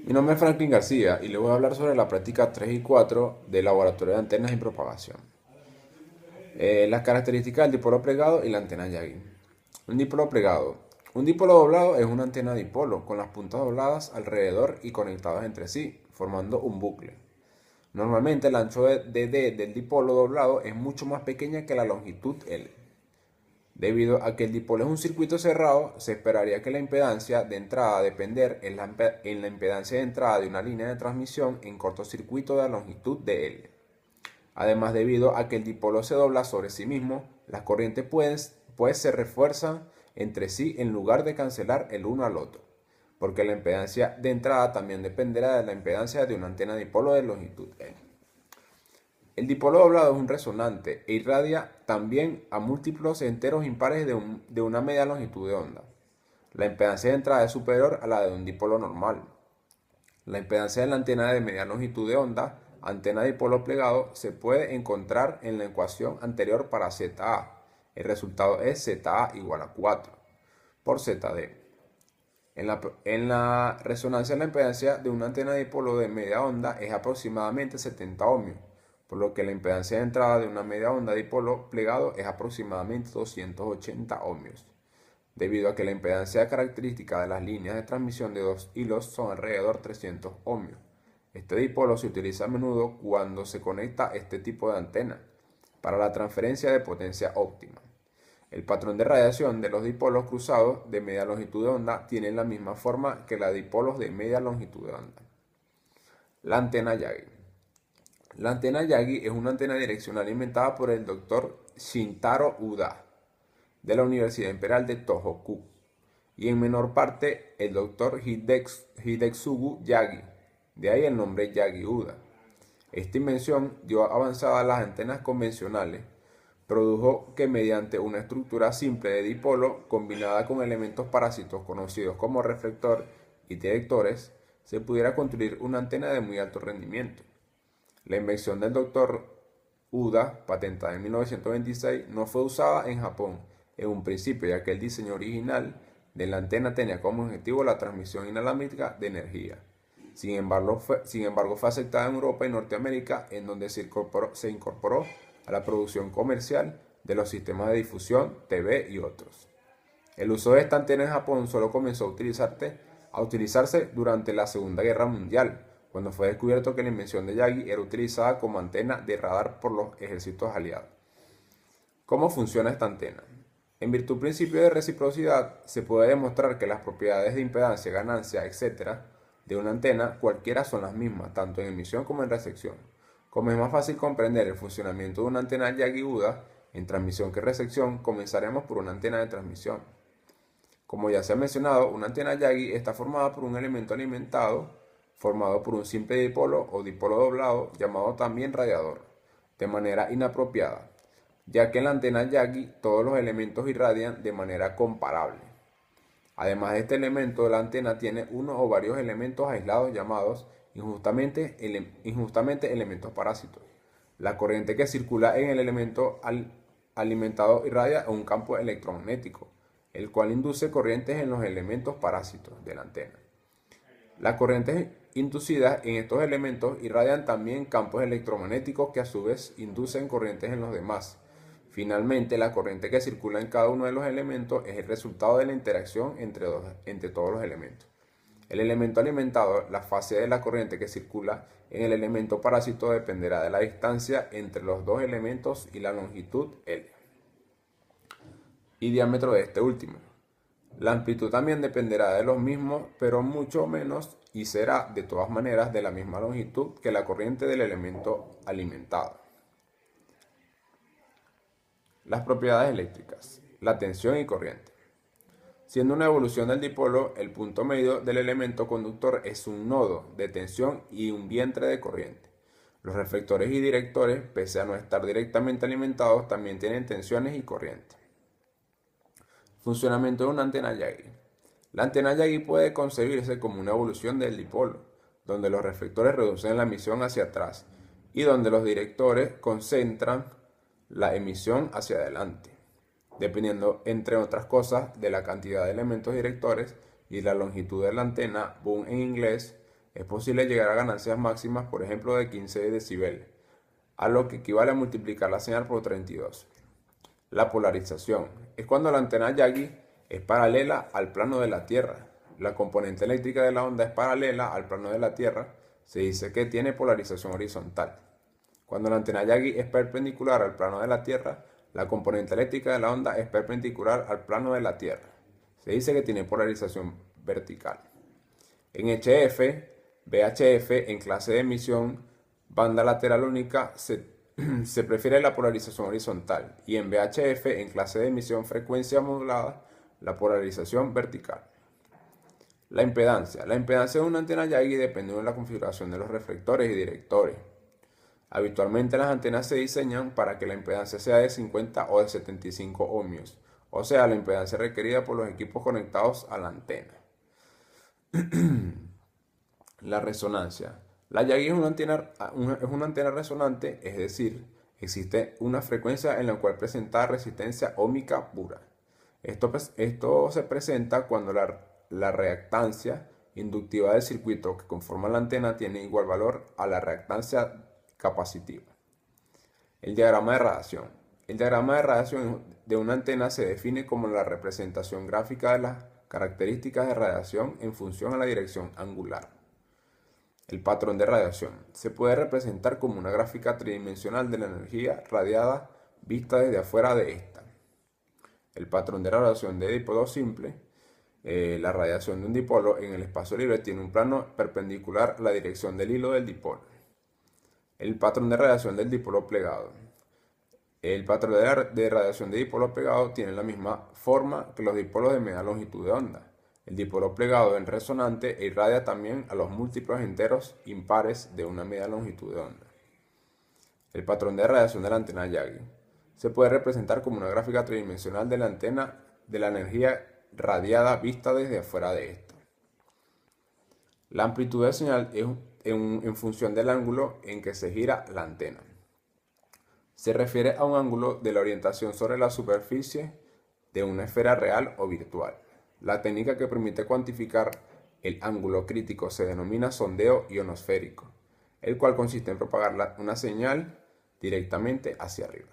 Mi nombre es Franklin García y les voy a hablar sobre la práctica 3 y 4 del Laboratorio de Antenas y Propagación. Las características del dipolo plegado y la antena Yagi. Un dipolo plegado. Un dipolo doblado es una antena dipolo con las puntas dobladas alrededor y conectadas entre sí, formando un bucle. Normalmente el ancho de D del dipolo doblado es mucho más pequeña que la longitud L. Debido a que el dipolo es un circuito cerrado, se esperaría que la impedancia de entrada depender en la impedancia de entrada de una línea de transmisión en cortocircuito de la longitud de L. Además, debido a que el dipolo se dobla sobre sí mismo, las corrientes se refuerzan entre sí en lugar de cancelar el uno al otro, porque la impedancia de entrada también dependerá de la impedancia de una antena dipolo de longitud L. El dipolo doblado es un resonante e irradia también a múltiplos enteros impares de una media longitud de onda. La impedancia de entrada es superior a la de un dipolo normal. La impedancia de la antena de media longitud de onda, antena dipolo plegado, se puede encontrar en la ecuación anterior para ZA. El resultado es ZA igual a 4 por ZD. En la resonancia, la impedancia de una antena dipolo de media onda es aproximadamente 70 ohmios, por lo que la impedancia de entrada de una media onda dipolo plegado es aproximadamente 280 ohmios, debido a que la impedancia característica de las líneas de transmisión de dos hilos son alrededor de 300 ohmios. Este dipolo se utiliza a menudo cuando se conecta este tipo de antena para la transferencia de potencia óptima. El patrón de radiación de los dipolos cruzados de media longitud de onda tiene la misma forma que la de dipolos de media longitud de onda. La antena Yagi. La antena Yagi es una antena direccional inventada por el Dr. Shintaro Uda de la Universidad Imperial de Tohoku y en menor parte el Dr. Hidetsugu Yagi, de ahí el nombre Yagi Uda. Esta invención dio avanzada a las antenas convencionales, produjo que mediante una estructura simple de dipolo combinada con elementos parásitos conocidos como reflector y directores, se pudiera construir una antena de muy alto rendimiento. La invención del Dr. Uda, patentada en 1926, no fue usada en Japón en un principio, ya que el diseño original de la antena tenía como objetivo la transmisión inalámbrica de energía. Sin embargo, fue aceptada en Europa y Norteamérica, en donde se incorporó a la producción comercial de los sistemas de difusión, TV y otros. El uso de esta antena en Japón solo comenzó a utilizarse durante la Segunda Guerra Mundial, cuando fue descubierto que la invención de Yagi era utilizada como antena de radar por los ejércitos aliados. ¿Cómo funciona esta antena? En virtud del principio de reciprocidad, se puede demostrar que las propiedades de impedancia, ganancia, etc. de una antena, cualquiera son las mismas, tanto en emisión como en recepción. Como es más fácil comprender el funcionamiento de una antena Yagi-Uda en transmisión que recepción, comenzaremos por una antena de transmisión. Como ya se ha mencionado, una antena Yagi está formada por un elemento alimentado, formado por un simple dipolo o dipolo doblado, llamado también radiador, de manera inapropiada, ya que en la antena Yagi todos los elementos irradian de manera comparable. Además de este elemento, la antena tiene uno o varios elementos aislados llamados injustamente elementos parásitos. La corriente que circula en el elemento alimentado irradia un campo electromagnético, el cual induce corrientes en los elementos parásitos de la antena. Las corrientes inducidas en estos elementos irradian también campos electromagnéticos que a su vez inducen corrientes en los demás. Finalmente, la corriente que circula en cada uno de los elementos es el resultado de la interacción entre todos los elementos. El elemento alimentado, la fase de la corriente que circula en el elemento parásito dependerá de la distancia entre los dos elementos y la longitud L y diámetro de este último. La amplitud también dependerá de los mismos, pero mucho menos, y será de todas maneras de la misma longitud que la corriente del elemento alimentado. Las propiedades eléctricas, la tensión y corriente. Siendo una evolución del dipolo, el punto medio del elemento conductor es un nodo de tensión y un vientre de corriente. Los reflectores y directores, pese a no estar directamente alimentados, también tienen tensiones y corriente. Funcionamiento de una antena Yagi. La antena Yagi puede concebirse como una evolución del dipolo, donde los reflectores reducen la emisión hacia atrás y donde los directores concentran la emisión hacia adelante, dependiendo, entre otras cosas, de la cantidad de elementos directores y la longitud de la antena, boom en inglés, es posible llegar a ganancias máximas, por ejemplo, de 15 decibeles, a lo que equivale a multiplicar la señal por 32. La polarización es cuando la antena Yagi es paralela al plano de la Tierra. La componente eléctrica de la onda es paralela al plano de la Tierra. Se dice que tiene polarización horizontal. Cuando la antena Yagi es perpendicular al plano de la Tierra, la componente eléctrica de la onda es perpendicular al plano de la Tierra. Se dice que tiene polarización vertical. En HF, VHF, en clase de emisión, banda lateral única, se prefiere la polarización horizontal, y en VHF, en clase de emisión frecuencia modulada, la polarización vertical. La impedancia. La impedancia de una antena Yagi depende de la configuración de los reflectores y directores. Habitualmente las antenas se diseñan para que la impedancia sea de 50 o de 75 ohmios, o sea, la impedancia requerida por los equipos conectados a la antena. La resonancia. La Yagi es una antena resonante, es decir, existe una frecuencia en la cual presenta resistencia óhmica pura. Esto se presenta cuando la reactancia inductiva del circuito que conforma la antena tiene igual valor a la reactancia capacitiva. El diagrama de radiación. El diagrama de radiación de una antena se define como la representación gráfica de las características de radiación en función a la dirección angular. El patrón de radiación se puede representar como una gráfica tridimensional de la energía radiada vista desde afuera de esta. El patrón de radiación de dipolo simple. La radiación de un dipolo en el espacio libre tiene un plano perpendicular a la dirección del hilo del dipolo. El patrón de radiación del dipolo plegado. El patrón de radiación de dipolo plegado tiene la misma forma que los dipolos de media longitud de onda. El dipolo plegado es resonante e irradia también a los múltiplos enteros impares de una media longitud de onda. El patrón de radiación de la antena Yagi se puede representar como una gráfica tridimensional de la antena de la energía radiada vista desde afuera de esta. La amplitud de señal es en función del ángulo en que se gira la antena. Se refiere a un ángulo de la orientación sobre la superficie de una esfera real o virtual. La técnica que permite cuantificar el ángulo crítico se denomina sondeo ionosférico, el cual consiste en propagar una señal directamente hacia arriba.